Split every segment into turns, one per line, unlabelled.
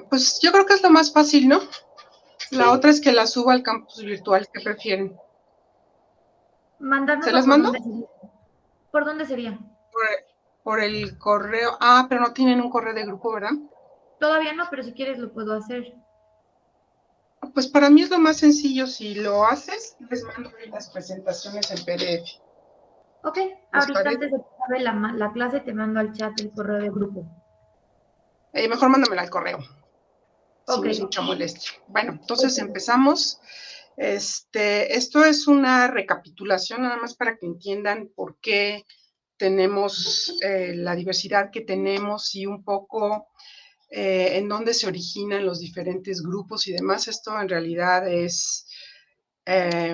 Pues yo creo que es lo más fácil, ¿no?
Sí.
La otra es que la suba al campus virtual. ¿Qué prefieren? ¿Se
¿Mandárnoslo
las
por
mando?
dónde sería? ¿Por dónde sería?
Por, por el correo. Pero no tienen un correo de grupo, ¿verdad?
Todavía no, pero si quieres lo puedo hacer.
Pues para mí es lo más sencillo. Si lo haces, les mando las presentaciones en PDF.
Ok,
¿Les
ahorita
parece?
antes de que acabe la clase te mando al chat el correo de grupo.
Mejor mándamela al correo, si
Ok.
no es mucha molestia. Bueno, entonces empezamos. Esto es una recapitulación nada más para que entiendan por qué tenemos la diversidad que tenemos y un poco en dónde se originan los diferentes grupos y demás. Esto en realidad es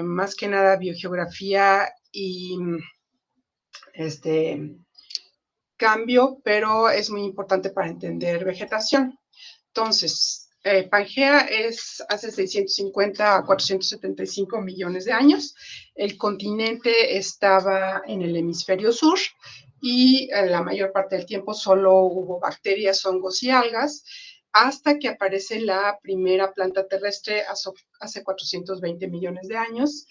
más que nada biogeografía y cambio, pero es muy importante para entender vegetación. Entonces, Pangea es hace 650 a 475 millones de años. El continente estaba en el hemisferio sur y la mayor parte del tiempo solo hubo bacterias, hongos y algas, hasta que aparece la primera planta terrestre hace 420 millones de años,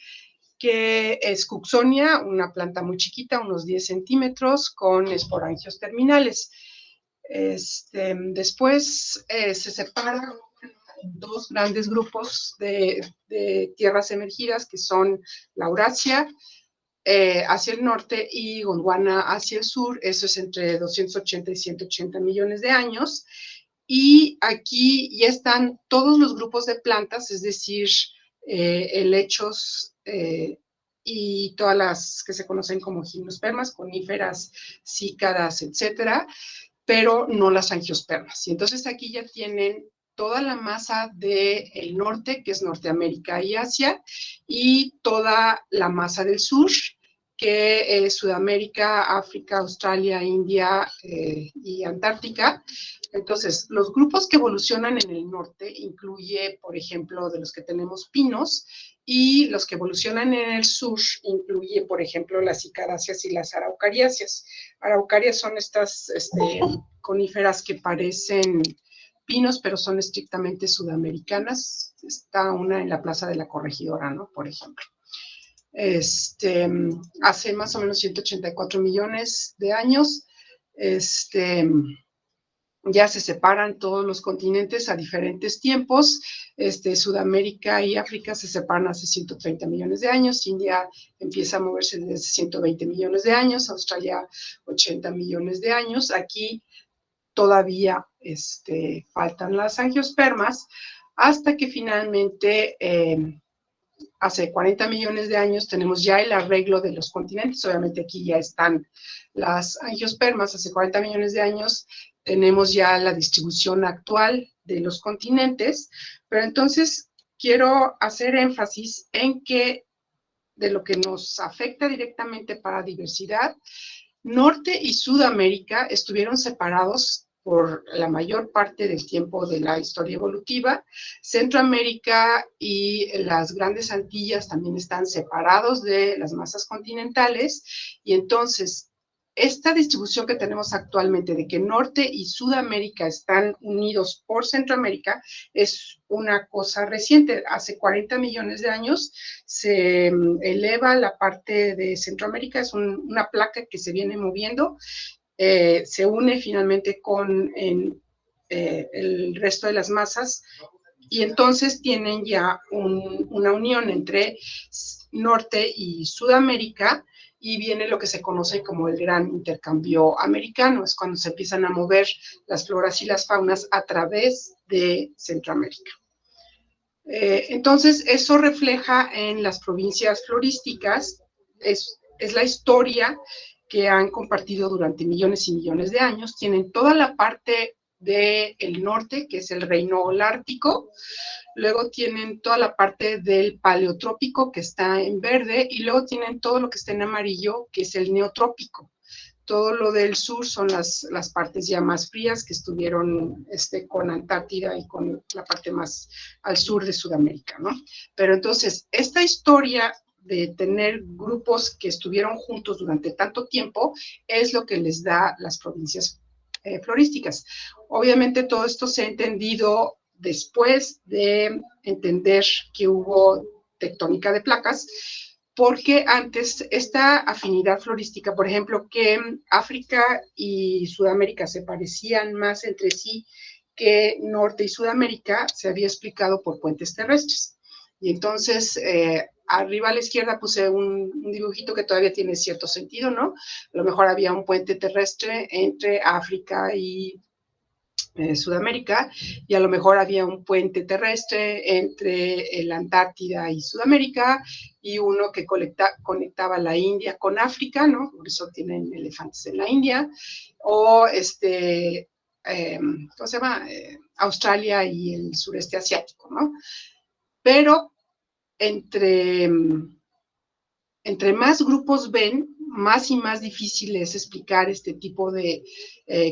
que es Cooksonia, una planta muy chiquita, unos 10 centímetros, con esporangios terminales. Después se separa en dos grandes grupos de tierras emergidas, que son la Eurasia hacia el norte y Gondwana hacia el sur. Eso es entre 280 y 180 millones de años. Y aquí ya están todos los grupos de plantas, es decir, helechos y todas las que se conocen como gimnospermas, coníferas, cícadas, etcétera, pero no las angiospermas. Y entonces aquí ya tienen toda la masa del norte, que es Norteamérica y Asia, y toda la masa del sur, que es Sudamérica, África, Australia, India y Antártica. Entonces, los grupos que evolucionan en el norte incluye, por ejemplo, de los que tenemos pinos, y los que evolucionan en el sur incluye, por ejemplo, las cicadáceas y las araucariáceas. Araucarias son estas coníferas que parecen pinos, pero son estrictamente sudamericanas. Está una en la Plaza de la Corregidora, ¿no? Por ejemplo. Hace más o menos 184 millones de años, ya se separan todos los continentes a diferentes tiempos. Sudamérica y África se separan hace 130 millones de años, India empieza a moverse desde 120 millones de años, Australia 80 millones de años. Aquí todavía faltan las angiospermas, hasta que finalmente hace 40 millones de años tenemos ya el arreglo de los continentes. Obviamente aquí ya están las angiospermas. Hace 40 millones de años tenemos ya la distribución actual de los continentes, pero entonces quiero hacer énfasis en que de lo que nos afecta directamente para diversidad, Norte y Sudamérica estuvieron separados por la mayor parte del tiempo de la historia evolutiva. Centroamérica y las grandes Antillas también están separados de las masas continentales, y entonces esta distribución que tenemos actualmente de que Norte y Sudamérica están unidos por Centroamérica es una cosa reciente. Hace 40 millones de años se eleva la parte de Centroamérica, es una placa que se viene moviendo, se une finalmente con el resto de las masas, y entonces tienen ya una unión entre Norte y Sudamérica, y viene lo que se conoce como el gran intercambio americano. Es cuando se empiezan a mover las floras y las faunas a través de Centroamérica. Entonces, eso refleja en las provincias florísticas, es la historia que han compartido durante millones y millones de años. Tienen toda la parte del norte, que es el reino holártico, luego tienen toda la parte del paleotrópico, que está en verde, y luego tienen todo lo que está en amarillo, que es el neotrópico. Todo lo del sur son las partes ya más frías, que estuvieron con Antártida y con la parte más al sur de Sudamérica, ¿no? Pero entonces, esta historia de tener grupos que estuvieron juntos durante tanto tiempo es lo que les da las provincias florísticas. Obviamente todo esto se ha entendido después de entender que hubo tectónica de placas, porque antes esta afinidad florística, por ejemplo, que África y Sudamérica se parecían más entre sí que Norte y Sudamérica, se había explicado por puentes terrestres. Y entonces, arriba a la izquierda puse un dibujito que todavía tiene cierto sentido, ¿no? A lo mejor había un puente terrestre entre África y Sudamérica, y a lo mejor había un puente terrestre entre la Antártida y Sudamérica, y uno que conectaba la India con África, ¿no? Por eso tienen elefantes en la India, o ¿cómo se llama? Australia y el sureste asiático, ¿no? Pero entre, entre más grupos ven, más y más difícil es explicar este tipo de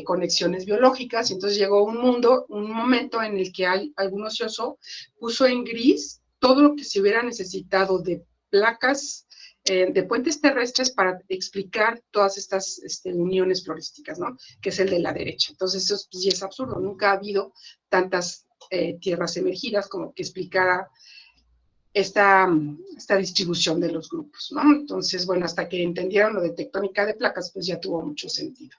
conexiones biológicas. Entonces llegó un momento en el que algún ocioso puso en gris todo lo que se hubiera necesitado de placas, de puentes terrestres para explicar todas estas uniones florísticas, ¿no? Que es el de la derecha. Entonces eso pues, ya es absurdo. Nunca ha habido tantas tierras emergidas como que explicara esta distribución de los grupos, ¿no? Entonces, bueno, hasta que entendieron lo de tectónica de placas, pues ya tuvo mucho sentido.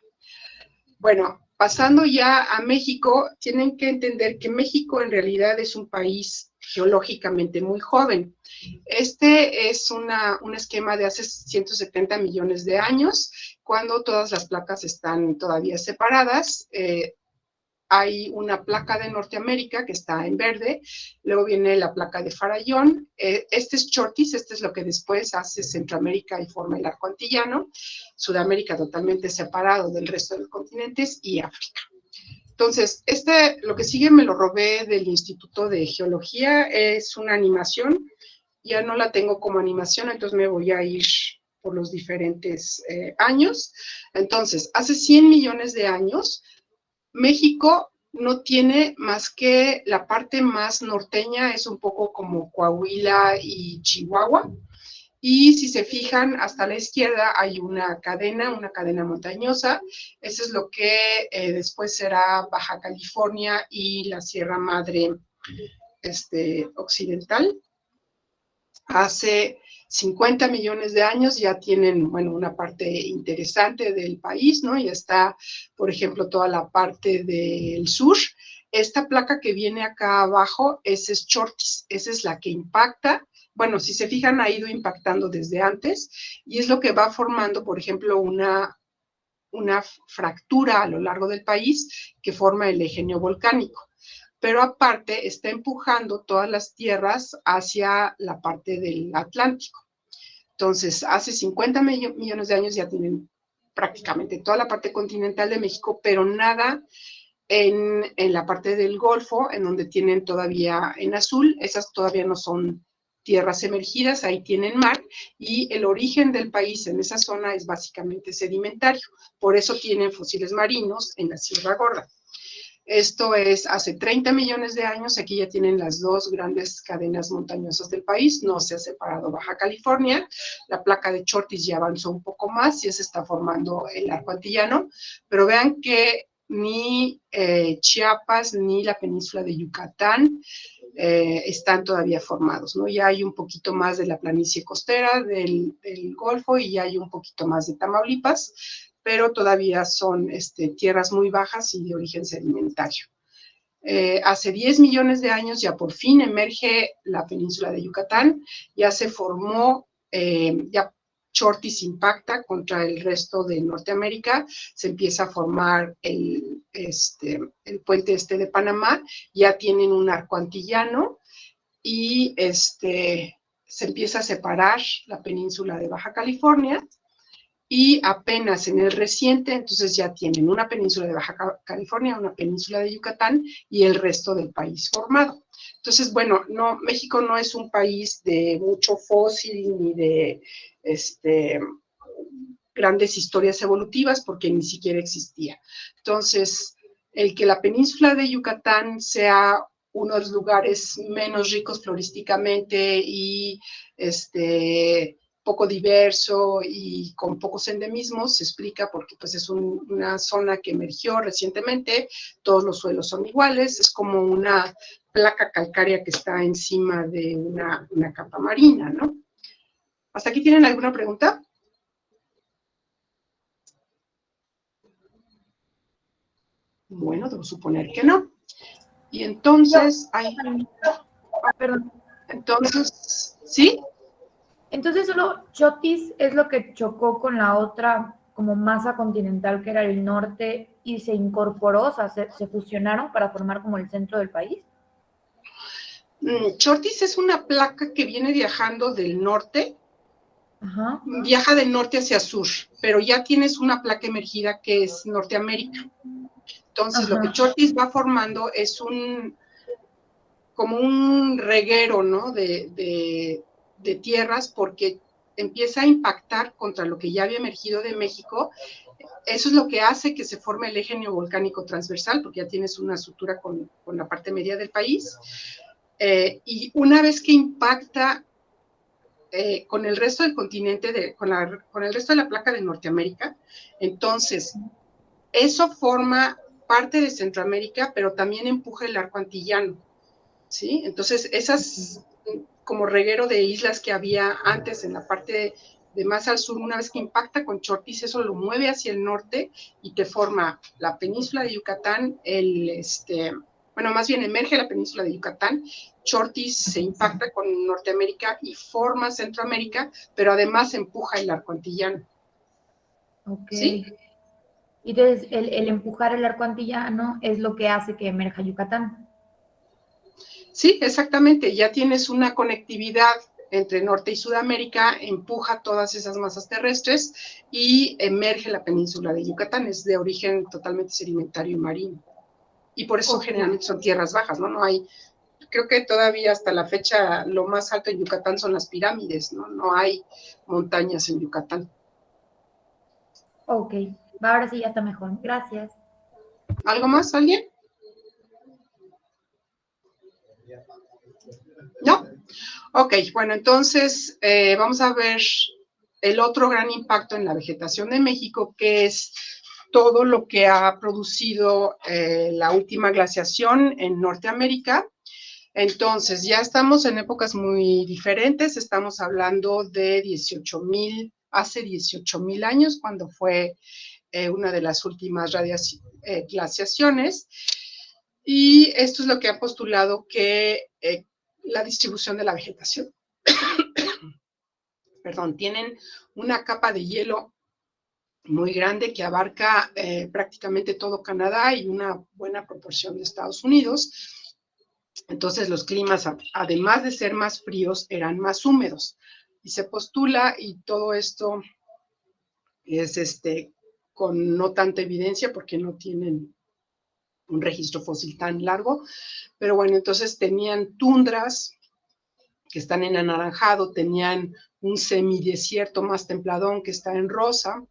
Bueno, pasando ya a México, tienen que entender que México en realidad es un país geológicamente muy joven. Este es un esquema de hace 170 millones de años, cuando todas las placas están todavía separadas. Hay una placa de Norteamérica que está en verde, luego viene la placa de Farallón, este es Chortis, este es lo que después hace Centroamérica y forma el arco antillano, Sudamérica totalmente separado del resto de los continentes y África. Entonces, lo que sigue me lo robé del Instituto de Geología, es una animación, ya no la tengo como animación, entonces me voy a ir por los diferentes años. Entonces, hace 100 millones de años, México no tiene más que la parte más norteña, es un poco como Coahuila y Chihuahua. Y si se fijan, hasta la izquierda hay una cadena montañosa. Eso es lo que después será Baja California y la Sierra Madre occidental. Hace 50 millones de años ya tienen, bueno, una parte interesante del país, ¿no? Ya está, por ejemplo, toda la parte del sur. Esta placa que viene acá abajo, esa es Chortis, esa es la que impacta. Bueno, si se fijan, ha ido impactando desde antes y es lo que va formando, por ejemplo, una fractura a lo largo del país que forma el eje neovolcánico. Pero aparte está empujando todas las tierras hacia la parte del Atlántico. Entonces, hace 50 millones de años ya tienen prácticamente toda la parte continental de México, pero nada en la parte del Golfo, en donde tienen todavía en azul, esas todavía no son tierras emergidas, ahí tienen mar, y el origen del país en esa zona es básicamente sedimentario, por eso tienen fósiles marinos en la Sierra Gorda. Esto es hace 30 millones de años, aquí ya tienen las dos grandes cadenas montañosas del país, no se ha separado Baja California, la placa de Chortis ya avanzó un poco más, ya se está formando el arco antillano, pero vean que ni Chiapas ni la península de Yucatán están todavía formados, ¿no? Ya hay un poquito más de la planicie costera del Golfo y ya hay un poquito más de Tamaulipas, pero todavía son tierras muy bajas y de origen sedimentario. Hace 10 millones de años ya por fin emerge la península de Yucatán, ya se formó, ya Chortis impacta contra el resto de Norteamérica, se empieza a formar el puente de Panamá, ya tienen un arco antillano y se empieza a separar la península de Baja California y apenas en el reciente, entonces ya tienen una península de Baja California, una península de Yucatán y el resto del país formado. Entonces, bueno, no, México no es un país de mucho fósil ni de grandes historias evolutivas porque ni siquiera existía. Entonces, el que la península de Yucatán sea uno de los lugares menos ricos florísticamente y poco diverso y con pocos endemismos, se explica porque pues es una zona que emergió recientemente, todos los suelos son iguales, es como una placa calcárea que está encima de una capa marina, ¿no? ¿Hasta aquí tienen alguna pregunta? Bueno, debo suponer que no. Y entonces,
Perdón.
entonces, ¿sí?
Entonces solo Chotis es lo que chocó con la otra como masa continental que era el norte y se incorporó, o sea, se fusionaron para formar como el centro del país.
Chortis es una placa que viene viajando del norte,
Ajá.
viaja del norte hacia sur, pero ya tienes una placa emergida que es Norteamérica. Entonces, lo que
Ajá.
Chortis va formando es como un reguero, ¿no? De tierras, porque empieza a impactar contra lo que ya había emergido de México. Eso es lo que hace que se forme el eje neovolcánico transversal, porque ya tienes una sutura con la parte media del país. Y una vez que impacta con el resto del continente, con el resto de la placa de Norteamérica, entonces eso forma parte de Centroamérica, pero también empuja el arco antillano, ¿sí? Entonces esas como reguero de islas que había antes en la parte de más al sur, una vez que impacta con Chortis, eso lo mueve hacia el norte y te forma la península de Yucatán, bueno, más bien emerge la península de Yucatán, Chortis se impacta con Norteamérica y forma Centroamérica, pero además empuja el arco antillano.
Ok.
¿Sí?
Y entonces el empujar el arco antillano es lo que hace que emerja Yucatán.
Sí, exactamente. Ya tienes una conectividad entre Norte y Sudamérica, empuja todas esas masas terrestres y emerge la península de Yucatán. Es de origen totalmente sedimentario y marino. Y por eso
Ok.
generalmente son tierras bajas, ¿no? No hay, creo que todavía hasta la fecha lo más alto en Yucatán son las pirámides, ¿no? No hay montañas en Yucatán.
Ok. Ahora sí ya está mejor. Gracias.
¿Algo más, alguien? ¿No? Ok, bueno, entonces vamos a ver el otro gran impacto en la vegetación de México, que es todo lo que ha producido la última glaciación en Norteamérica. Entonces, ya estamos en épocas muy diferentes, estamos hablando de 18,000, hace 18,000 años, cuando fue una de las últimas glaciaciones, y esto es lo que ha postulado que la distribución de la vegetación. Perdón, tienen una capa de hielo muy grande que abarca prácticamente todo Canadá y una buena proporción de Estados Unidos. Entonces los climas, además de ser más fríos, eran más húmedos. Y se postula, y todo esto es con no tanta evidencia porque no tienen un registro fósil tan largo, pero bueno, entonces tenían tundras que están en anaranjado, tenían un semidesierto más templadón que está en rosa,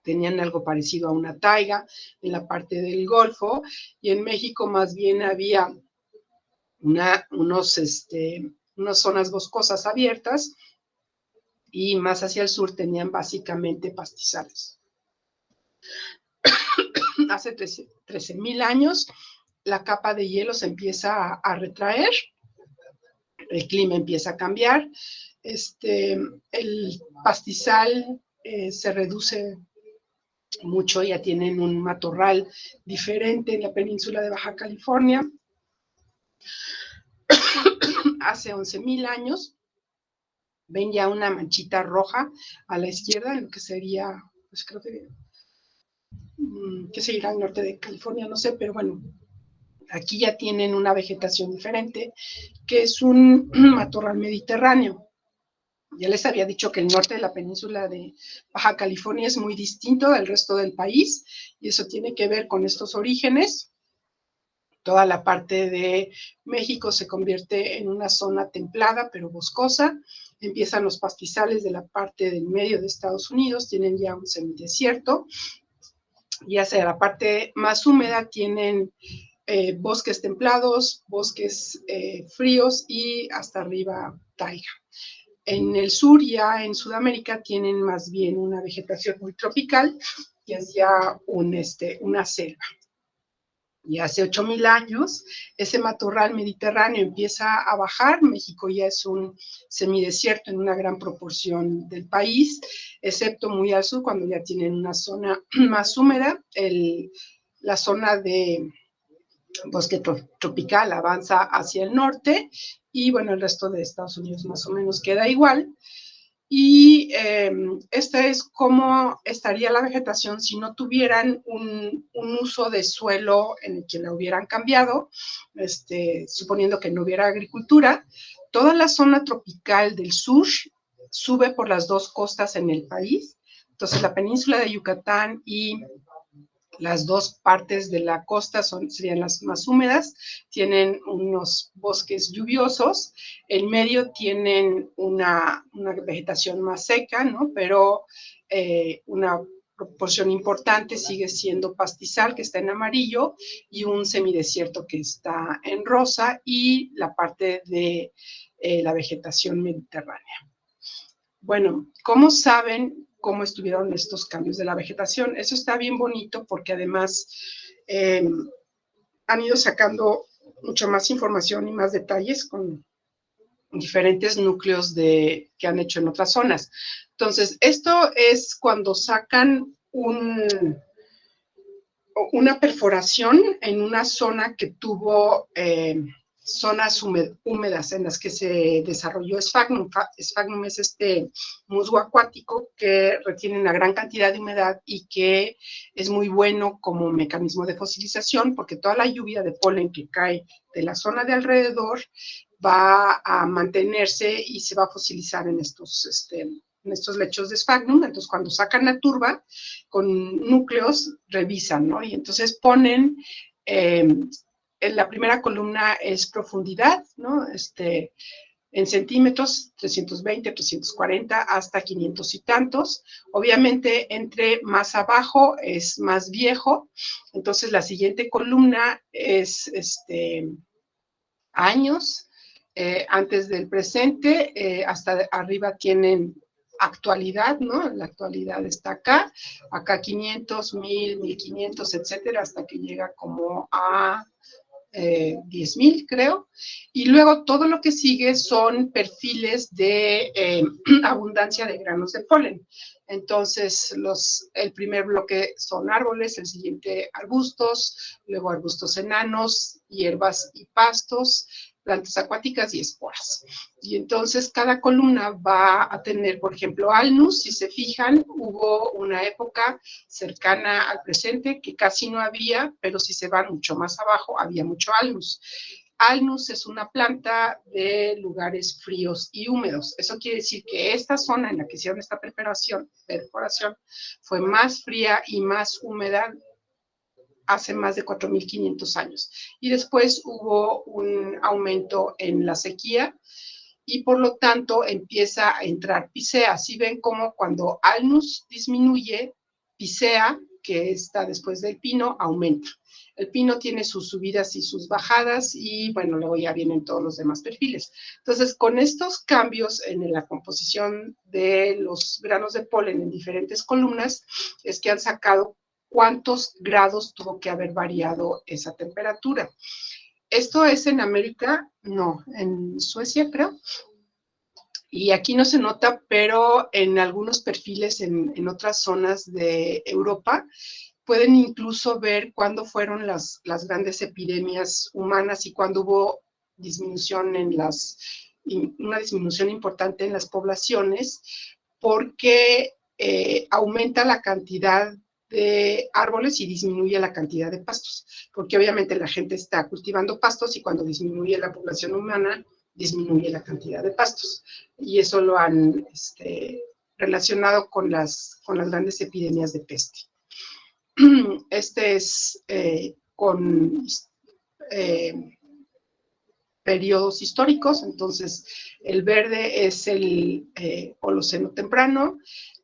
tenían algo parecido a una taiga en la parte del Golfo, y en México más bien había unas zonas boscosas abiertas, y más hacia el sur tenían básicamente pastizales. Hace 13,000 años la capa de hielo se empieza a retraer, el clima empieza a cambiar, el pastizal se reduce mucho, ya tienen un matorral diferente en la península de Baja California. Hace 11,000 años ven ya una manchita roja a la izquierda, en lo que sería, pues creo que seguirá al norte de California, no sé, pero bueno, aquí ya tienen una vegetación diferente, que es un matorral mediterráneo. Ya les había dicho que el norte de la península de Baja California es muy distinto del resto del país, y eso tiene que ver con estos orígenes. Toda la parte de México se convierte en una zona templada, pero boscosa. Empiezan los pastizales de la parte del medio de Estados Unidos, tienen ya un semidesierto. Y hacia la parte más húmeda tienen bosques templados, bosques fríos y hasta arriba taiga. En el sur, ya en Sudamérica, tienen más bien una vegetación muy tropical, que es ya una selva. Y hace 8,000 años, ese matorral mediterráneo empieza a bajar. México ya es un semidesierto en una gran proporción del país, excepto muy al sur, cuando ya tienen una zona más húmeda. La zona de bosque tropical avanza hacia el norte, y bueno, el resto de Estados Unidos más o menos queda igual. Y esta es cómo estaría la vegetación si no tuvieran un uso de suelo en el que la hubieran cambiado, suponiendo que no hubiera agricultura. Toda la zona tropical del sur sube por las dos costas en el país. Entonces, la península de Yucatán y las dos partes de la costa serían las más húmedas, tienen unos bosques lluviosos, en medio tienen una vegetación más seca, ¿no? Pero una proporción importante sigue siendo pastizal, que está en amarillo, y un semidesierto que está en rosa, y la parte de la vegetación mediterránea. Bueno, ¿cómo saben cómo estuvieron estos cambios de la vegetación? Eso está bien bonito, porque además han ido sacando mucha más información y más detalles con diferentes núcleos que han hecho en otras zonas. Entonces, esto es cuando sacan una perforación en una zona que tuvo zonas húmedas en las que se desarrolló sphagnum. Sphagnum es musgo acuático que retiene una gran cantidad de humedad y que es muy bueno como mecanismo de fosilización, porque toda la lluvia de polen que cae de la zona de alrededor va a mantenerse y se va a fosilizar en estos lechos de sphagnum. Entonces, cuando sacan la turba con núcleos, revisan, ¿no? Y entonces ponen, en la primera columna es profundidad, ¿no? En centímetros, 320, 340, hasta 500 y tantos. Obviamente, entre más abajo es más viejo. Entonces, la siguiente columna es años antes del presente, hasta arriba tienen actualidad, ¿no? La actualidad está acá 500, 1000, 1500, etcétera, hasta que llega como a 10,000, creo. Y luego todo lo que sigue son perfiles de abundancia de granos de polen. Entonces, el primer bloque son árboles, el siguiente arbustos, luego arbustos enanos, hierbas y pastos, plantas acuáticas y esporas. Y entonces cada columna va a tener, por ejemplo, alnus. Si se fijan, hubo una época cercana al presente que casi no había, pero si se van mucho más abajo, había mucho alnus. Alnus es una planta de lugares fríos y húmedos. Eso quiere decir que esta zona en la que hicieron esta perforación fue más fría y más húmeda hace más de 4,500 años. Y después hubo un aumento en la sequía y por lo tanto empieza a entrar Picea. Así ven como cuando Alnus disminuye, Picea, que está después del pino, aumenta. El pino tiene sus subidas y sus bajadas y bueno, luego ya vienen todos los demás perfiles. Entonces, con estos cambios en la composición de los granos de polen en diferentes columnas, es que han sacado cuántos grados tuvo que haber variado esa temperatura. ¿Esto es en América? No, en Suecia, creo. Y aquí no se nota, pero en algunos perfiles en otras zonas de Europa pueden incluso ver cuándo fueron las grandes epidemias humanas y cuándo hubo disminución una disminución importante en las poblaciones, porque aumenta la cantidad de árboles y disminuye la cantidad de pastos, porque obviamente la gente está cultivando pastos y cuando disminuye la población humana, disminuye la cantidad de pastos. Y eso lo han relacionado con las grandes epidemias de peste. Este es con periodos históricos. Entonces, el verde es el Holoceno temprano,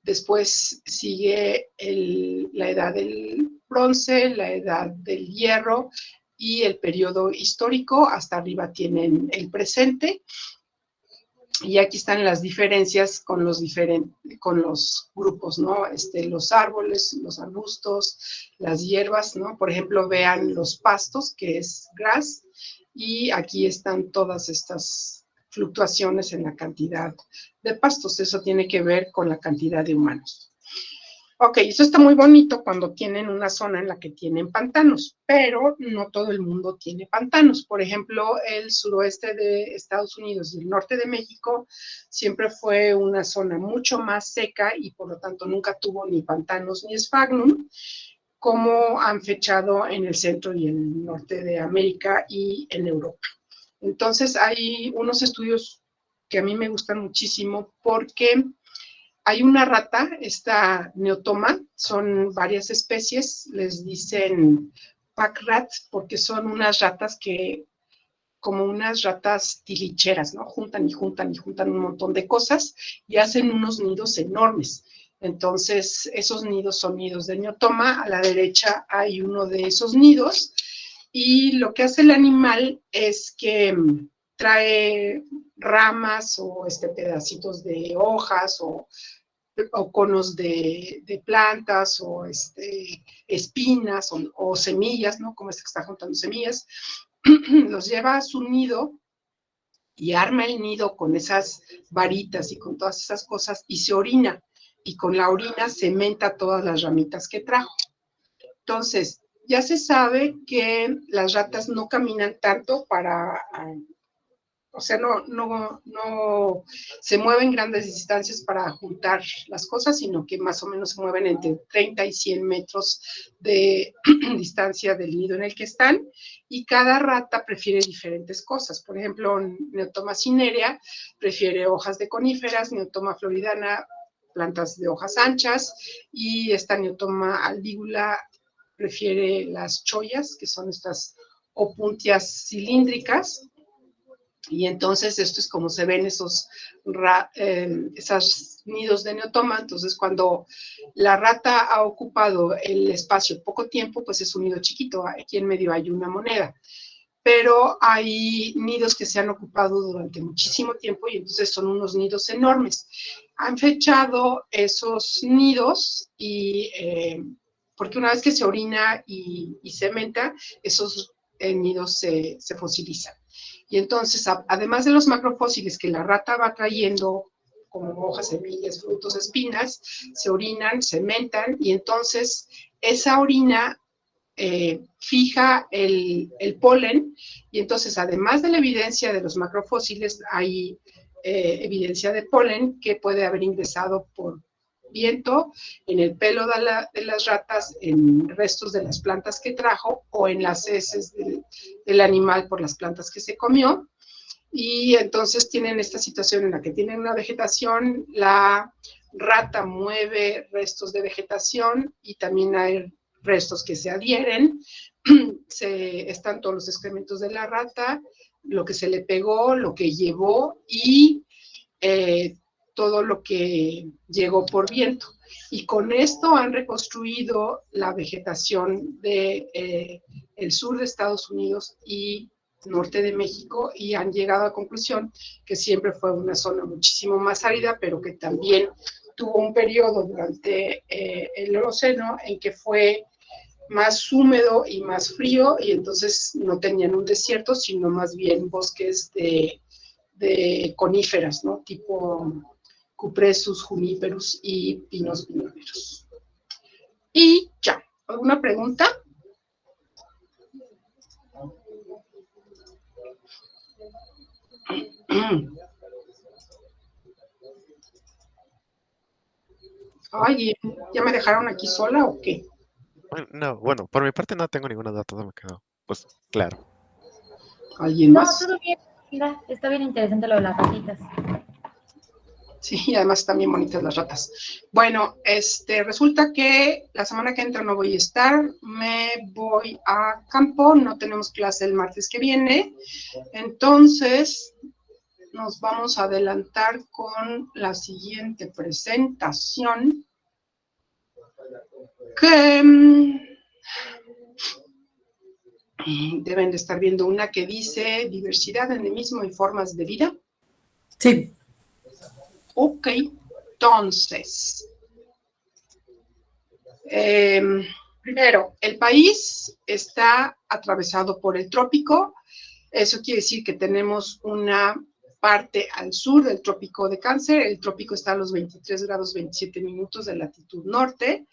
después sigue la edad del bronce, la edad del hierro y el periodo histórico. Hasta arriba tienen el presente. Y aquí están las diferencias con los grupos, ¿no? Los árboles, los arbustos, las hierbas, ¿no? Por ejemplo, vean los pastos, que es grass, y aquí están todas estas fluctuaciones en la cantidad de pastos. Eso tiene que ver con la cantidad de humanos. Ok, eso está muy bonito cuando tienen una zona en la que tienen pantanos, pero no todo el mundo tiene pantanos. Por ejemplo, el suroeste de Estados Unidos y el norte de México siempre fue una zona mucho más seca y por lo tanto nunca tuvo ni pantanos ni sphagnum, como han fechado en el centro y el norte de América y en Europa. Entonces hay unos estudios que a mí me gustan muchísimo porque hay una rata, esta neotoma, son varias especies, les dicen pack rat porque son unas ratas que, como unas ratas tilicheras, ¿no? Juntan y juntan y juntan un montón de cosas y hacen unos nidos enormes. Entonces, esos nidos son nidos de neotoma. A la derecha hay uno de esos nidos y lo que hace el animal es que trae ramas o pedacitos de hojas o conos de plantas o espinas o semillas, ¿no? Como que está juntando semillas, los lleva a su nido y arma el nido con esas varitas y con todas esas cosas y se orina. Y con la orina cementa todas las ramitas que trajo. Entonces, ya se sabe que las ratas no caminan tanto para o sea, no se mueven grandes distancias para juntar las cosas, sino que más o menos se mueven entre 30 y 100 metros de distancia del nido en el que están, y cada rata prefiere diferentes cosas. Por ejemplo, Neotoma cinerea prefiere hojas de coníferas, Neotoma floridana plantas de hojas anchas, y esta Neotoma albígula prefiere las chollas, que son estas opuntias cilíndricas. Y entonces esto es como se ven esos nidos de neotoma. Entonces cuando la rata ha ocupado el espacio poco tiempo, pues es un nido chiquito. Aquí en medio hay una moneda. Pero hay nidos que se han ocupado durante muchísimo tiempo y entonces son unos nidos enormes. Han fechado esos nidos y porque una vez que se orina y cementa, esos nidos se fosilizan. Y entonces, además de los macrofósiles que la rata va trayendo, como hojas, semillas, frutos, espinas, se orinan, cementan, y entonces esa orina fija el polen, y entonces, además de la evidencia de los macrofósiles, hay evidencia de polen que puede haber ingresado por viento en el pelo de las ratas, en restos de las plantas que trajo o en las heces del animal por las plantas que se comió. Y entonces tienen esta situación en la que tienen una vegetación, la rata mueve restos de vegetación y también hay restos que se adhieren, están todos los excrementos de la rata, lo que se le pegó, lo que llevó y todo lo que llegó por viento. Y con esto han reconstruido la vegetación de el sur de Estados Unidos y norte de México, y han llegado a la conclusión que siempre fue una zona muchísimo más árida, pero que también tuvo un periodo durante el Holoceno en que fue más húmedo y más frío, y entonces no tenían un desierto, sino más bien bosques de coníferas, ¿no? Tipo cupressus, juniperus y pinos piñoneros. Y ya, ¿alguna pregunta? Ay, ¿ya me dejaron aquí sola o qué?
No, bueno, por mi parte no tengo ninguna duda, todo me quedó, pues, claro.
¿Alguien
No,
más?
todo bien. Mira, está bien interesante lo de las ratitas.
Sí, y además están bien bonitas las ratas. Bueno, resulta que la semana que entra no voy a estar, me voy a campo, no tenemos clase el martes que viene, entonces nos vamos a adelantar con la siguiente presentación, que deben de estar viendo una que dice diversidad, endemismo y formas de vida.
Sí.
Ok, entonces, primero, el país está atravesado por el trópico. Eso quiere decir que tenemos una parte al sur del trópico de Cáncer. El trópico está a los 23 grados 27 minutos de latitud norte.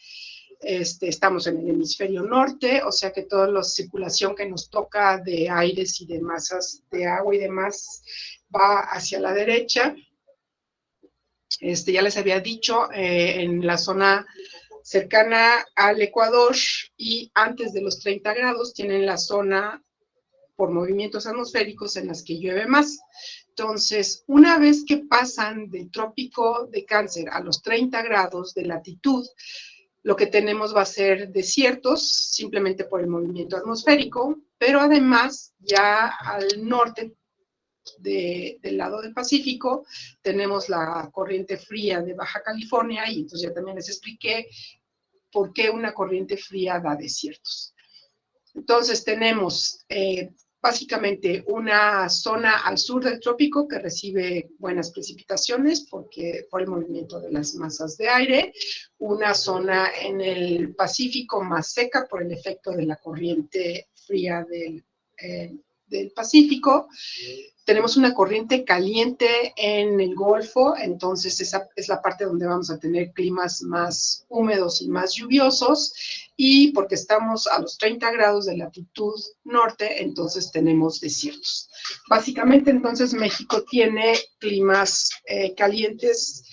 Estamos en el hemisferio norte, o sea que toda la circulación que nos toca de aires y de masas de agua y demás va hacia la derecha. Ya les había dicho, en la zona cercana al Ecuador y antes de los 30 grados tienen la zona por movimientos atmosféricos en las que llueve más. Entonces, una vez que pasan del trópico de Cáncer a los 30 grados de latitud, lo que tenemos va a ser desiertos, simplemente por el movimiento atmosférico, pero además ya al norte del lado del Pacífico tenemos la corriente fría de Baja California, y entonces ya también les expliqué por qué una corriente fría da desiertos. Entonces tenemos básicamente una zona al sur del trópico que recibe buenas precipitaciones por el movimiento de las masas de aire, una zona en el Pacífico más seca por el efecto de la corriente fría del Pacífico. Tenemos una corriente caliente en el Golfo, entonces esa es la parte donde vamos a tener climas más húmedos y más lluviosos, y porque estamos a los 30 grados de latitud norte, entonces tenemos desiertos. Básicamente, entonces, México tiene climas calientes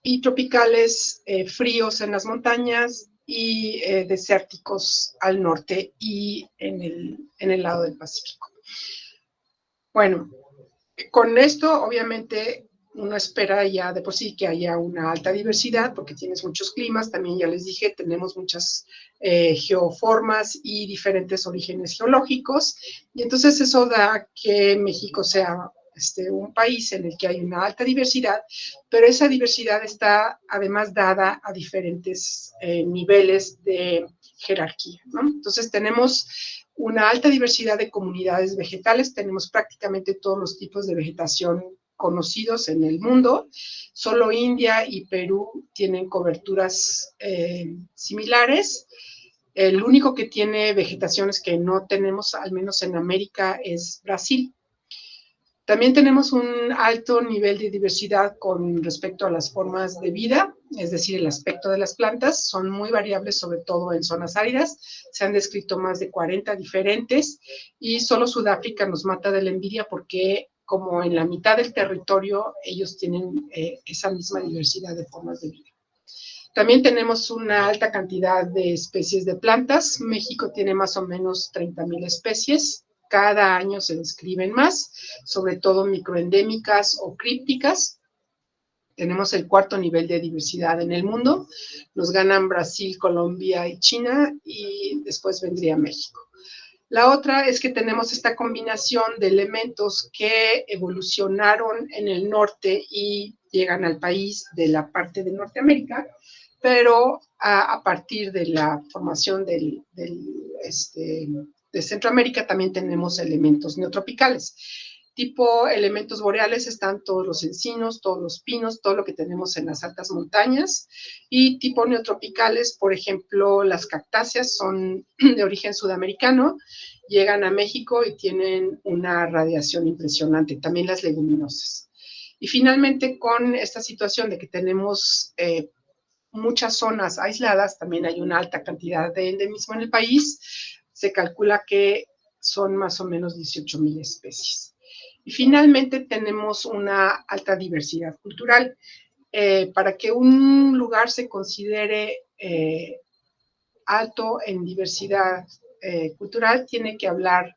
y tropicales, fríos en las montañas y desérticos al norte y en el lado del Pacífico. Bueno, con esto, obviamente, uno espera ya de por sí que haya una alta diversidad, porque tienes muchos climas, también ya les dije, tenemos muchas geoformas y diferentes orígenes geológicos, y entonces eso da que México sea un país en el que hay una alta diversidad, pero esa diversidad está además dada a diferentes niveles de jerarquía, ¿no? Entonces tenemos una alta diversidad de comunidades vegetales, tenemos prácticamente todos los tipos de vegetación conocidos en el mundo. Solo India y Perú tienen coberturas similares. El único que tiene vegetaciones que no tenemos, al menos en América, es Brasil. También tenemos un alto nivel de diversidad con respecto a las formas de vida, es decir, el aspecto de las plantas. Son muy variables, sobre todo en zonas áridas. Se han descrito más de 40 diferentes, y solo Sudáfrica nos mata de la envidia porque, como en la mitad del territorio, ellos tienen esa misma diversidad de formas de vida. También tenemos una alta cantidad de especies de plantas. México tiene más o menos 30,000 especies. Cada año se describen más, sobre todo microendémicas o crípticas. Tenemos el cuarto nivel de diversidad en el mundo. Nos ganan Brasil, Colombia y China, y después vendría México. La otra es que tenemos esta combinación de elementos que evolucionaron en el norte y llegan al país de la parte de Norteamérica, pero a partir de la formación de Centroamérica también tenemos elementos neotropicales. Tipo elementos boreales están todos los encinos, todos los pinos, todo lo que tenemos en las altas montañas. Y tipo neotropicales, por ejemplo, las cactáceas son de origen sudamericano, llegan a México y tienen una radiación impresionante, también las leguminosas. Y finalmente, con esta situación de que tenemos muchas zonas aisladas, también hay una alta cantidad de endemismo en el país. Se calcula que son más o menos 18,000 especies. Y finalmente tenemos una alta diversidad cultural. Para que un lugar se considere alto en diversidad cultural, tiene que hablar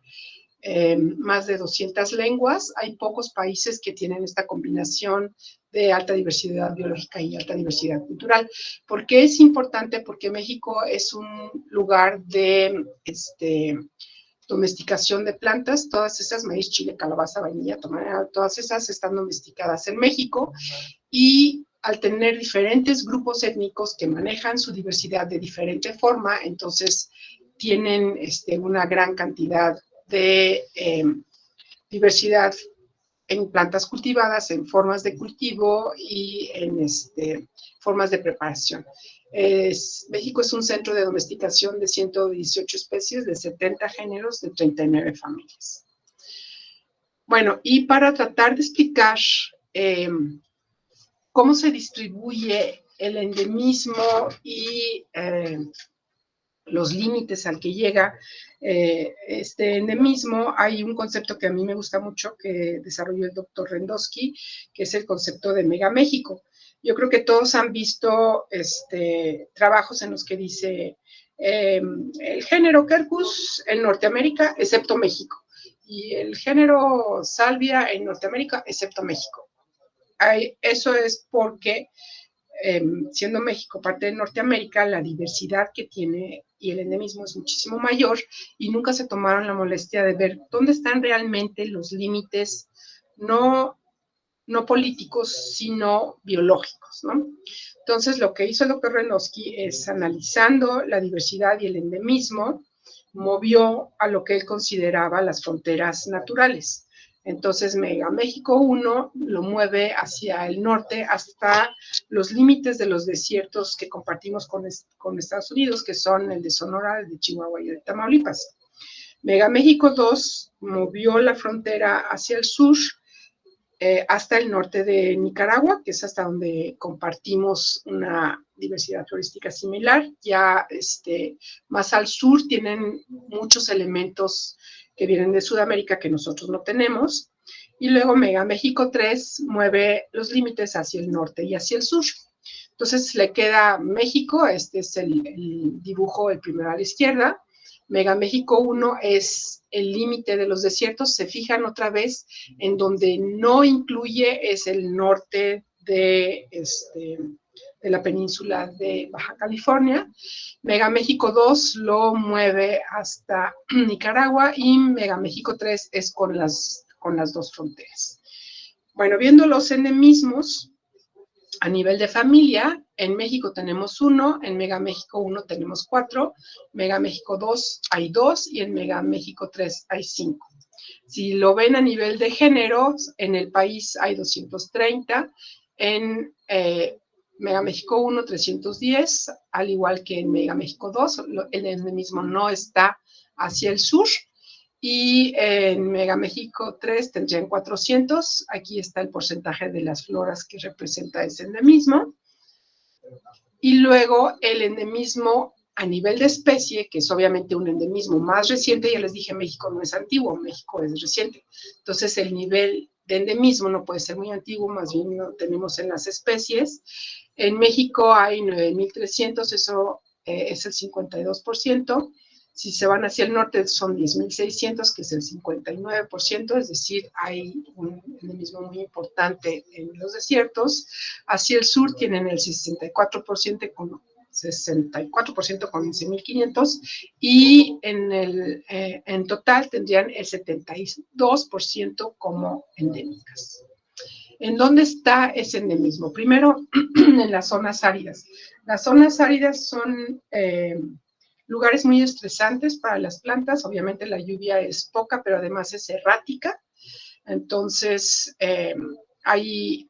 más de 200 lenguas. Hay pocos países que tienen esta combinación de alta diversidad biológica y alta diversidad cultural. ¿Por qué es importante? Porque México es un lugar de domesticación de plantas. Todas esas, maíz, chile, calabaza, vainilla, todas esas están domesticadas en México, y al tener diferentes grupos étnicos que manejan su diversidad de diferente forma, entonces tienen una gran cantidad de diversidad en plantas cultivadas, en formas de cultivo y en formas de preparación. México es un centro de domesticación de 118 especies, de 70 géneros, de 39 familias. Bueno, y para tratar de explicar cómo se distribuye el endemismo y los límites al que llega este endemismo, hay un concepto que a mí me gusta mucho que desarrolló el doctor Rendosky, que es el concepto de Megaméxico. Yo creo que todos han visto trabajos en los que dice el género Quercus en Norteamérica, excepto México, y el género Salvia en Norteamérica, excepto México. Eso es porque siendo México parte de Norteamérica, la diversidad que tiene y el endemismo es muchísimo mayor y nunca se tomaron la molestia de ver dónde están realmente los límites no políticos, sino biológicos, ¿no? Entonces, lo que hizo el doctor Rendosky es, analizando la diversidad y el endemismo, movió a lo que él consideraba las fronteras naturales. Entonces, Megaméxico 1 lo mueve hacia el norte hasta los límites de los desiertos que compartimos con Estados Unidos, que son el de Sonora, el de Chihuahua y el de Tamaulipas. Megaméxico 2 movió la frontera hacia el sur, hasta el norte de Nicaragua, que es hasta donde compartimos una diversidad florística similar. Ya más al sur tienen muchos elementos que vienen de Sudamérica que nosotros no tenemos. Y luego Megaméxico 3 mueve los límites hacia el norte y hacia el sur. Entonces le queda México, este es el dibujo, el primero a la izquierda. Megaméxico 1 es el límite de los desiertos. Se fijan otra vez, en donde no incluye es el norte de la península de Baja California. Megaméxico 2 lo mueve hasta Nicaragua y Megaméxico 3 es con las dos fronteras. Bueno, viendo los endemismos a nivel de familia, en México tenemos 1, en Megaméxico 1 tenemos 4, Megaméxico 2 hay 2 y en Megaméxico 3 hay 5. Si lo ven a nivel de géneros, en el país hay 230, en Megaméxico 1 310, al igual que en Megaméxico 2, el endemismo no está hacia el sur. Y en Megaméxico 3 tendrían 400. Aquí está el porcentaje de las floras que representa ese endemismo. Y luego el endemismo a nivel de especie, que es obviamente un endemismo más reciente. Ya les dije, México no es antiguo, México es reciente. Entonces el nivel de endemismo no puede ser muy antiguo, más bien lo tenemos en las especies. En México hay 9.300, eso es el 52%. Si se van hacia el norte son 10.600, que es el 59%, es decir, hay un endemismo muy importante en los desiertos. Hacia el sur tienen el 64% con 11.500 y en total tendrían el 72% como endémicas. ¿En dónde está ese endemismo? Primero, en las zonas áridas. Las zonas áridas son lugares muy estresantes para las plantas. Obviamente la lluvia es poca, pero además es errática. Entonces, hay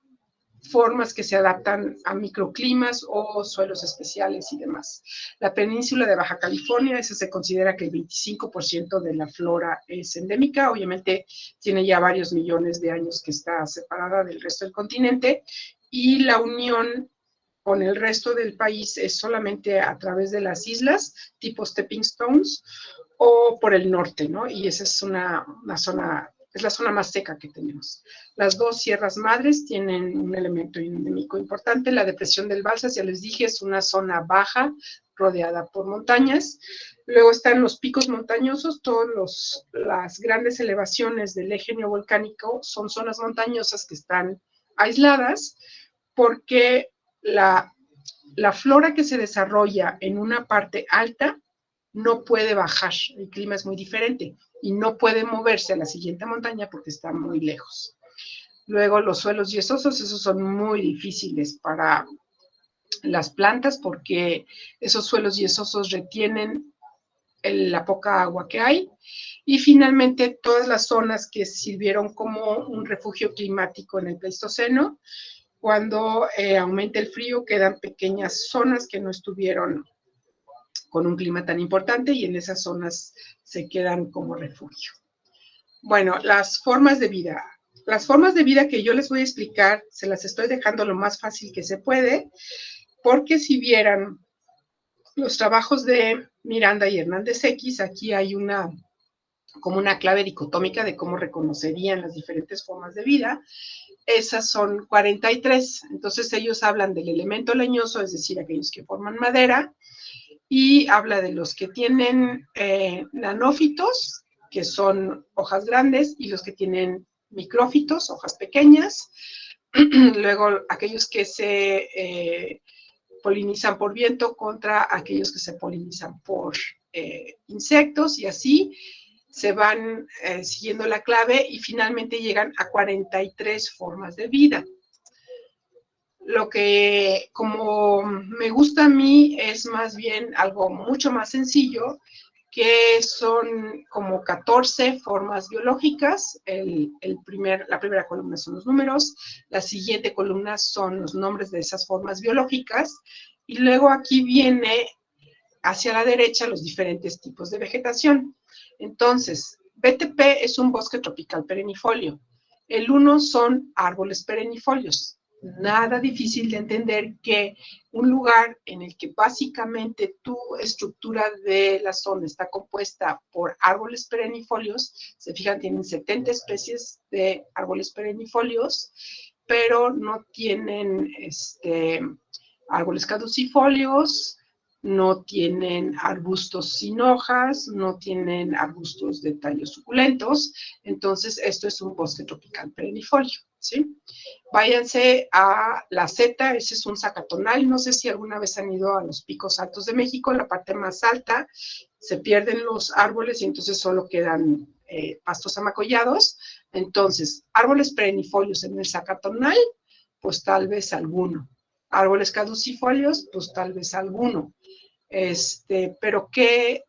formas que se adaptan a microclimas o suelos especiales y demás. La península de Baja California, esa se considera que el 25% de la flora es endémica. Obviamente tiene ya varios millones de años que está separada del resto del continente, y la unión con el resto del país es solamente a través de las islas, tipo stepping stones, o por el norte, ¿no? Y esa es una zona, es la zona más seca que tenemos. Las dos sierras madres tienen un elemento endémico importante. La depresión del Balsas, ya les dije, es una zona baja rodeada por montañas. Luego están los picos montañosos. Todas las grandes elevaciones del eje neovolcánico son zonas montañosas que están aisladas, porque la flora que se desarrolla en una parte alta no puede bajar, el clima es muy diferente y no puede moverse a la siguiente montaña porque está muy lejos. Luego los suelos yesosos, esos son muy difíciles para las plantas porque esos suelos yesosos retienen la poca agua que hay. Y finalmente, todas las zonas que sirvieron como un refugio climático en el Pleistoceno. Cuando aumenta el frío, quedan pequeñas zonas que no estuvieron con un clima tan importante y en esas zonas se quedan como refugio. Bueno, las formas de vida. Las formas de vida que yo les voy a explicar, se las estoy dejando lo más fácil que se puede, porque si vieran los trabajos de Miranda y Hernández X, aquí hay como una clave dicotómica de cómo reconocerían las diferentes formas de vida. Esas son 43. Entonces ellos hablan del elemento leñoso, es decir, aquellos que forman madera, y habla de los que tienen nanófitos, que son hojas grandes, y los que tienen micrófitos, hojas pequeñas. Luego aquellos que se polinizan por viento contra aquellos que se polinizan por insectos, y así se van siguiendo la clave y finalmente llegan a 43 formas de vida. Lo que como me gusta a mí es más bien algo mucho más sencillo, que son como 14 formas biológicas. La primera columna son los números, la siguiente columna son los nombres de esas formas biológicas, y luego aquí viene hacia la derecha los diferentes tipos de vegetación. Entonces, BTP es un bosque tropical perennifolio. El 1 son árboles perennifolios. Nada difícil de entender que un lugar en el que básicamente tu estructura de la zona está compuesta por árboles perennifolios, se fijan, tienen 70 especies de árboles perennifolios, pero no tienen árboles caducifolios, no tienen arbustos sin hojas, no tienen arbustos de tallos suculentos. Entonces, esto es un bosque tropical perennifolio, ¿sí? Váyanse a la Z, ese es un zacatonal. No sé si alguna vez han ido a los picos altos de México, la parte más alta, se pierden los árboles y entonces solo quedan pastos amacollados. Entonces, árboles perennifolios en el zacatonal, pues tal vez alguno. Árboles caducifolios, pues tal vez alguno. Pero ¿qué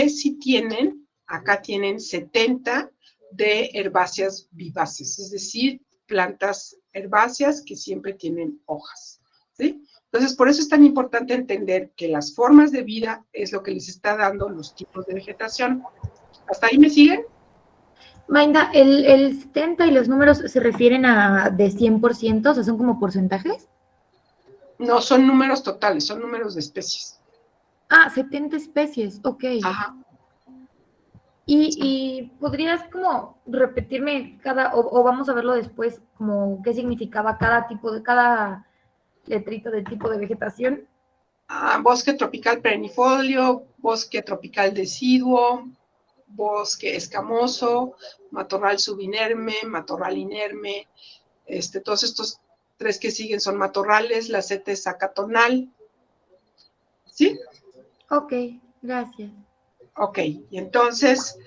sí tienen? Acá tienen 70 de herbáceas vivaces, es decir, plantas herbáceas que siempre tienen hojas, ¿sí? Entonces, por eso es tan importante entender que las formas de vida es lo que les está dando los tipos de vegetación. ¿Hasta ahí me siguen?
Mainda, ¿el 70 y los números se refieren a de 100%? O sea, ¿son como porcentajes?
No, son números totales, son números de especies.
Ah, 70 especies, ok.
Ajá.
Y podrías como repetirme o vamos a verlo después, como qué significaba cada letrito de tipo de vegetación.
Bosque tropical perennifolio, bosque tropical deciduo, bosque escamoso, matorral subinerme, matorral inerme. Todos estos tres que siguen son matorrales, la Z es acatonal. ¿Sí?
Ok, gracias.
Ok, y entonces,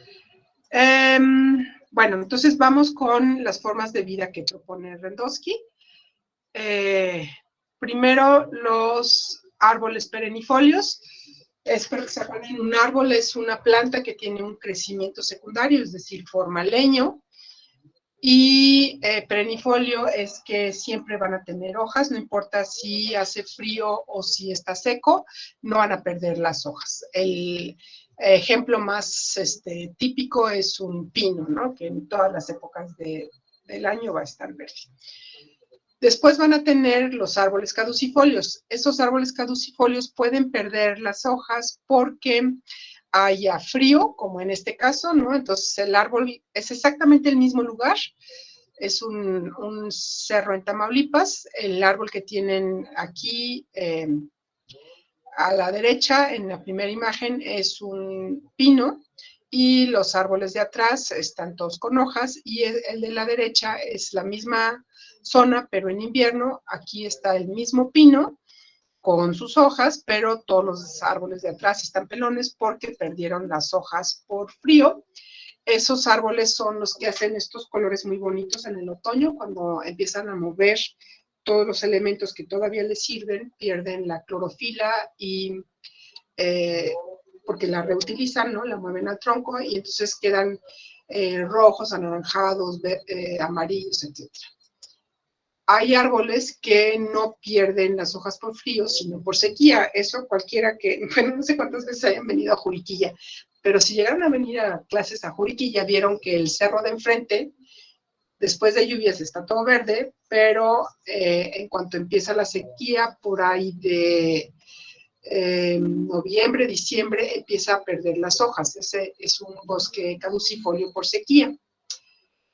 bueno, entonces vamos con las formas de vida que propone Rendowski. Primero, los árboles perennifolios. Espero que sepan, un árbol es una planta que tiene un crecimiento secundario, es decir, forma leño. Y perennifolio es que siempre van a tener hojas, no importa si hace frío o si está seco, no van a perder las hojas. El ejemplo más típico es un pino, ¿no? Que en todas las épocas del año va a estar verde. Después van a tener los árboles caducifolios. Esos árboles caducifolios pueden perder las hojas porque haya frío, como en este caso, ¿no? Entonces el árbol es exactamente el mismo lugar, es un cerro en Tamaulipas. El árbol que tienen aquí a la derecha, en la primera imagen, es un pino, y los árboles de atrás están todos con hojas, y el de la derecha es la misma zona, pero en invierno. Aquí está el mismo pino con sus hojas, pero todos los árboles de atrás están pelones porque perdieron las hojas por frío. Esos árboles son los que hacen estos colores muy bonitos en el otoño, cuando empiezan a mover todos los elementos que todavía les sirven, pierden la clorofila y porque la reutilizan, ¿no? La mueven al tronco y entonces quedan rojos, anaranjados, amarillos, etc. Hay árboles que no pierden las hojas por frío, sino por sequía. Eso cualquiera que, bueno, no sé cuántas veces hayan venido a Juriquilla, pero si llegaron a venir a clases a Juriquilla, vieron que el cerro de enfrente, después de lluvias está todo verde, pero en cuanto empieza la sequía, por ahí de noviembre, diciembre, empieza a perder las hojas. Ese es un bosque caducifolio por sequía,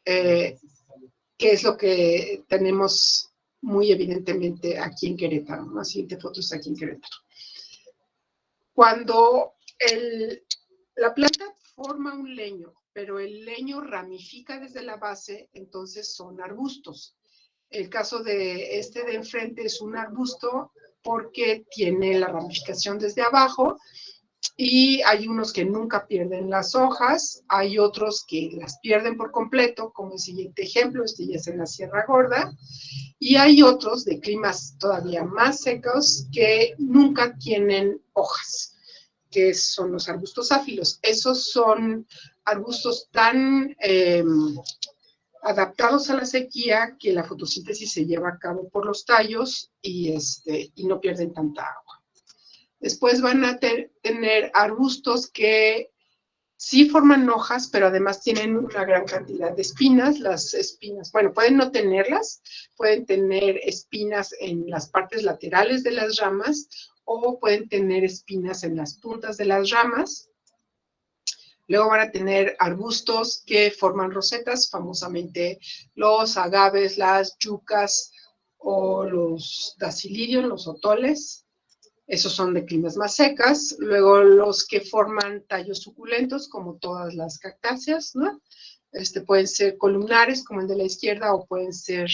que es lo que tenemos muy evidentemente aquí en Querétaro, ¿no? La siguiente foto está aquí en Querétaro. Cuando la planta forma un leño, pero el leño ramifica desde la base, entonces son arbustos. El caso de este de enfrente es un arbusto porque tiene la ramificación desde abajo y hay unos que nunca pierden las hojas, hay otros que las pierden por completo, como el siguiente ejemplo, este ya es en la Sierra Gorda, y hay otros de climas todavía más secos que nunca tienen hojas, que son los arbustos áfilos. Esos son arbustos tan adaptados a la sequía que la fotosíntesis se lleva a cabo por los tallos y no pierden tanta agua. Después van a tener arbustos que sí forman hojas, pero además tienen una gran cantidad de espinas. Las espinas, bueno, pueden no tenerlas, pueden tener espinas en las partes laterales de las ramas o pueden tener espinas en las puntas de las ramas. Luego van a tener arbustos que forman rosetas, famosamente los agaves, las yucas o los dacilirios, los otoles. Esos son de climas más secas. Luego los que forman tallos suculentos, como todas las cactáceas, ¿no? Pueden ser columnares, como el de la izquierda, o pueden ser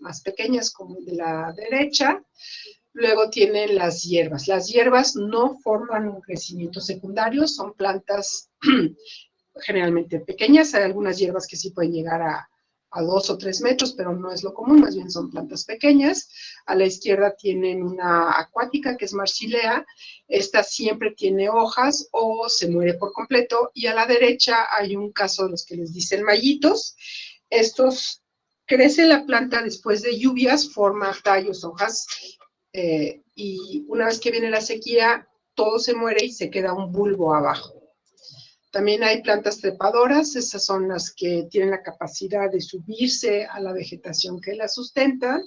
más pequeñas, como el de la derecha. Luego tienen las hierbas. Las hierbas no forman un crecimiento secundario, son plantas generalmente pequeñas. Hay algunas hierbas que sí pueden llegar a 2 o 3 metros, pero no es lo común, más bien son plantas pequeñas. A la izquierda tienen una acuática que es Marsilea. Esta siempre tiene hojas o se muere por completo. Y a la derecha hay un caso de los que les dicen mallitos. Estos crece la planta después de lluvias, forma tallos, hojas, y una vez que viene la sequía, todo se muere y se queda un bulbo abajo. También hay plantas trepadoras, esas son las que tienen la capacidad de subirse a la vegetación que la sustenta,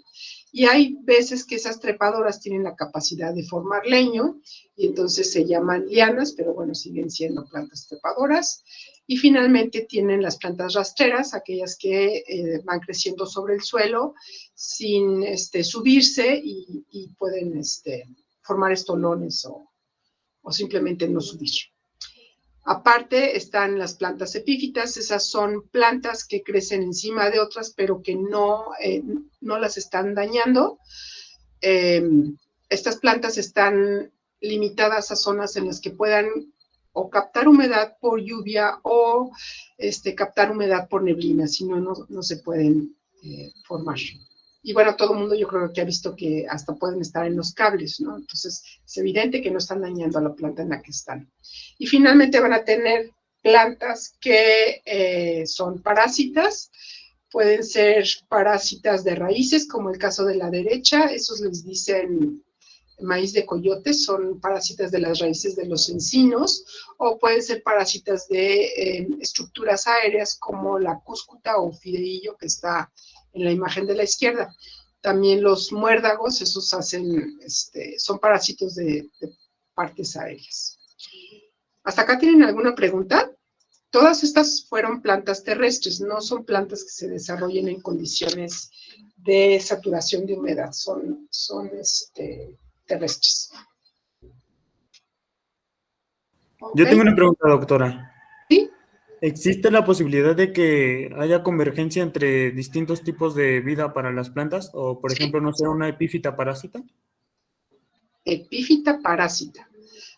y hay veces que esas trepadoras tienen la capacidad de formar leño, y entonces se llaman lianas, pero bueno, siguen siendo plantas trepadoras. Y finalmente tienen las plantas rastreras, aquellas que van creciendo sobre el suelo sin subirse y pueden formar estolones o simplemente no subir. Aparte están las plantas epífitas, esas son plantas que crecen encima de otras, pero que no las están dañando. Estas plantas están limitadas a zonas en las que puedan o captar humedad por lluvia o captar humedad por neblina, si no, no se pueden formar. Y bueno, todo el mundo yo creo que ha visto que hasta pueden estar en los cables, ¿no? Entonces es evidente que no están dañando a la planta en la que están. Y finalmente van a tener plantas que son parásitas, pueden ser parásitas de raíces, como el caso de la derecha, esos les dicen maíz de coyote, son parásitas de las raíces de los encinos, o pueden ser parásitas de estructuras aéreas, como la cúscuta o fideillo que está en la imagen de la izquierda. También los muérdagos, esos son parásitos de partes aéreas. ¿Hasta acá tienen alguna pregunta? Todas estas fueron plantas terrestres, no son plantas que se desarrollen en condiciones de saturación de humedad, son terrestres.
Yo
¿Okay?
tengo una pregunta, doctora.
¿Sí?
¿Existe la posibilidad de que haya convergencia entre distintos tipos de vida para las plantas? O, por ejemplo, no sé, una epífita parásita.
Epífita parásita.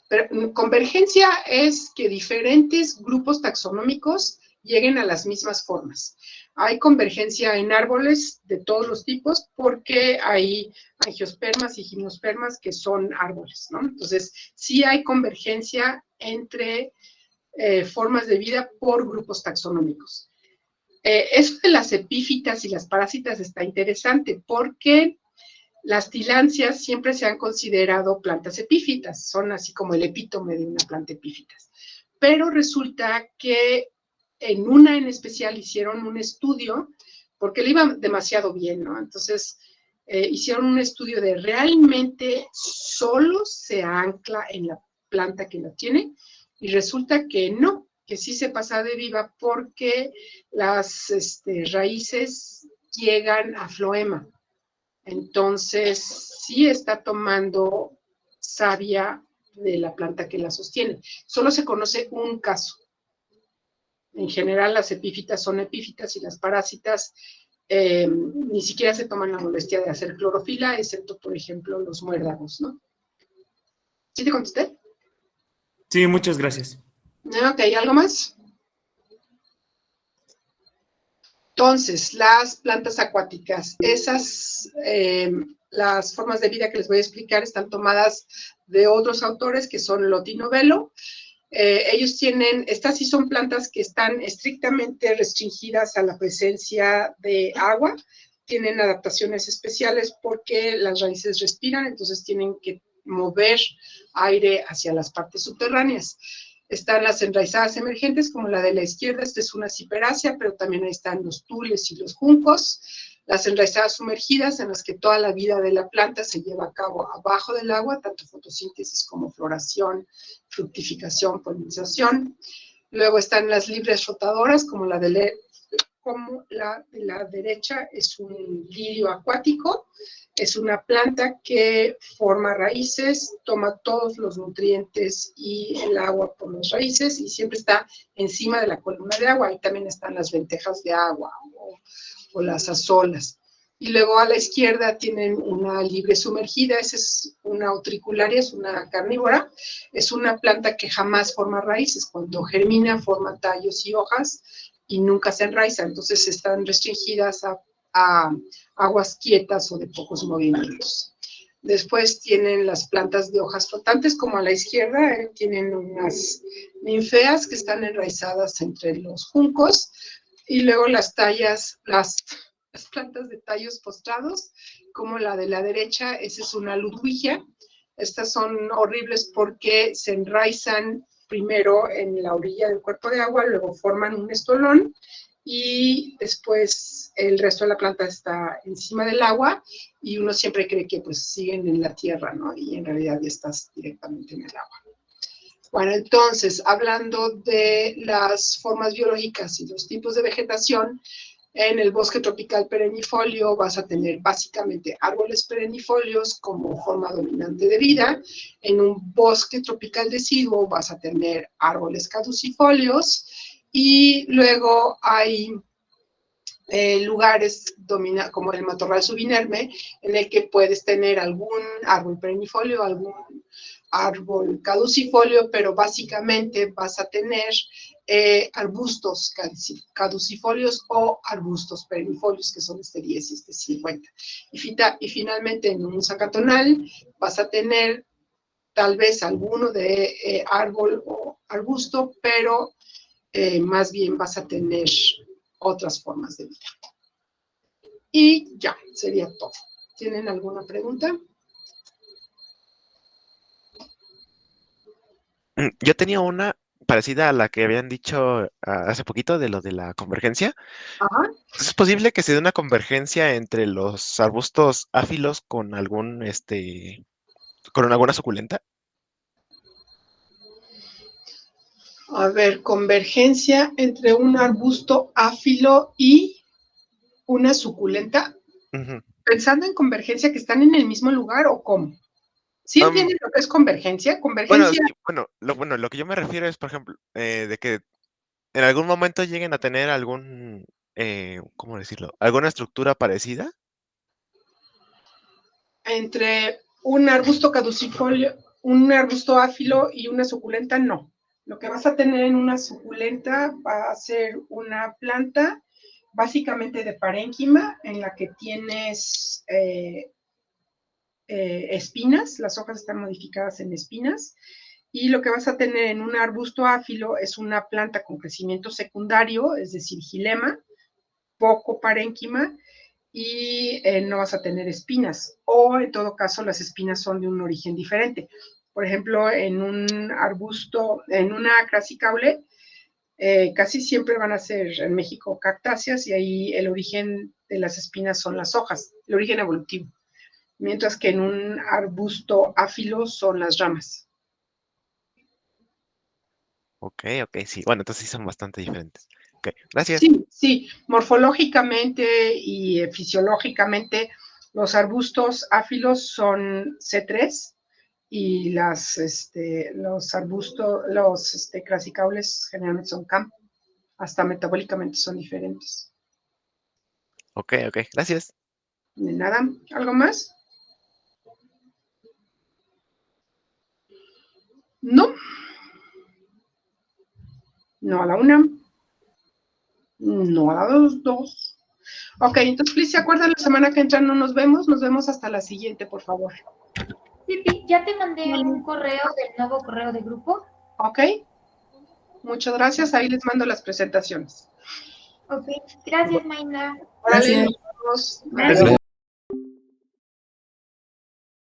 Pero convergencia es que diferentes grupos taxonómicos lleguen a las mismas formas. Hay convergencia en árboles de todos los tipos porque hay angiospermas y gimnospermas que son árboles, ¿no? Entonces, sí hay convergencia entre formas de vida por grupos taxonómicos. Eso de las epífitas y las parásitas está interesante porque las tilancias siempre se han considerado plantas epífitas, son así como el epítome de una planta epífitas. Pero resulta que en una en especial hicieron un estudio, porque le iba demasiado bien, ¿no? Entonces, hicieron un estudio de realmente solo se ancla en la planta que la tiene, y resulta que no, que sí se pasa de viva porque las raíces llegan a floema. Entonces, sí está tomando savia de la planta que la sostiene. Solo se conoce un caso. En general, las epífitas son epífitas y las parásitas ni siquiera se toman la molestia de hacer clorofila, excepto, por ejemplo, los muérdagos, ¿no? ¿Sí te contesté?
Sí, muchas gracias.
Ok, ¿algo más? Entonces, las plantas acuáticas, esas, las formas de vida que les voy a explicar están tomadas de otros autores que son Lotti y Novello. Ellos tienen, estas sí son plantas que están estrictamente restringidas a la presencia de agua, tienen adaptaciones especiales porque las raíces respiran, entonces tienen que mover aire hacia las partes subterráneas. Están las enraizadas emergentes, como la de la izquierda, esta es una ciperácea, pero también ahí están los tules y los juncos. Las enraizadas sumergidas, en las que toda la vida de la planta se lleva a cabo abajo del agua, tanto fotosíntesis como floración, fructificación, polinización. Luego están las libres rotadoras, como la de la derecha, es un lirio acuático, es una planta que forma raíces, toma todos los nutrientes y el agua por las raíces y siempre está encima de la columna de agua. Ahí también están las lentejas de agua o las azolas. Y luego a la izquierda tienen una libre sumergida, esa es una utricularia, es una carnívora, es una planta que jamás forma raíces, cuando germina forma tallos y hojas y nunca se enraiza, entonces están restringidas a aguas quietas o de pocos movimientos. Después tienen las plantas de hojas flotantes, como a la izquierda, tienen unas ninfeas que están enraizadas entre los juncos, y luego las plantas de tallos postrados, como la de la derecha, esa es una ludwigia. Estas son horribles porque se enraizan primero en la orilla del cuerpo de agua, luego forman un estolón y después el resto de la planta está encima del agua y uno siempre cree que pues siguen en la tierra, ¿no? Y en realidad ya estás directamente en el agua. Bueno, entonces, hablando de las formas biológicas y los tipos de vegetación, en el bosque tropical perennifolio vas a tener básicamente árboles perennifolios como forma dominante de vida. En un bosque tropical deciduo vas a tener árboles caducifolios y luego hay lugares como el matorral subinerme en el que puedes tener algún árbol perennifolio, algún árbol caducifolio, pero básicamente vas a tener arbustos caducifolios o arbustos perennifolios, que son este 10 y este 50. Y finalmente en un zacatonal vas a tener tal vez alguno de árbol o arbusto, pero más bien vas a tener otras formas de vida. Y ya, sería todo. ¿Tienen alguna pregunta?
Yo tenía una parecida a la que habían dicho hace poquito de lo de la convergencia.
Ajá.
¿Es posible que se dé una convergencia entre los arbustos áfilos con con alguna suculenta?
A ver, convergencia entre un arbusto áfilo y una suculenta.
Ujú.
Pensando en convergencia, que están en el mismo lugar o cómo. ¿Sí entienden lo que es convergencia?
Bueno,
Convergencia,
sí, lo que yo me refiero es, por ejemplo, de que en algún momento lleguen a tener ¿cómo decirlo? ¿Alguna estructura parecida?
entre un arbusto caducifolio, un arbusto áfilo y una suculenta, no. Lo que vas a tener en una suculenta va a ser una planta básicamente de parénquima en la que tienes espinas, las hojas están modificadas en espinas, Y lo que vas a tener en un arbusto áfilo es una planta con crecimiento secundario, es decir, xilema, poco parénquima, y no vas a tener espinas, o en todo caso las espinas son de un origen diferente. Por ejemplo, en un arbusto, en una crassicaule, casi siempre van a ser en México cactáceas, y ahí el origen de las espinas son las hojas, el origen evolutivo, mientras que en un arbusto áfilo son las ramas.
Ok, sí. Bueno, entonces sí son bastante diferentes. Ok, gracias.
Sí, sí, morfológicamente y fisiológicamente los arbustos áfilos son C3 y los arbustos, los crassicaules generalmente son CAM, hasta metabólicamente son diferentes.
Ok, gracias.
De nada, ¿algo más? No. No a la 1. No a las 2. Ok, entonces, please, ¿se acuerdan? La semana que entra no nos vemos. Nos vemos hasta la siguiente, por favor.
Sí, ya te mandé un correo del nuevo correo de grupo.
Ok. Muchas gracias. Ahí les mando las presentaciones.
Ok, gracias, Mainda.
Órale,
Gracias.
nos vemos.
Gracias.
Adiós.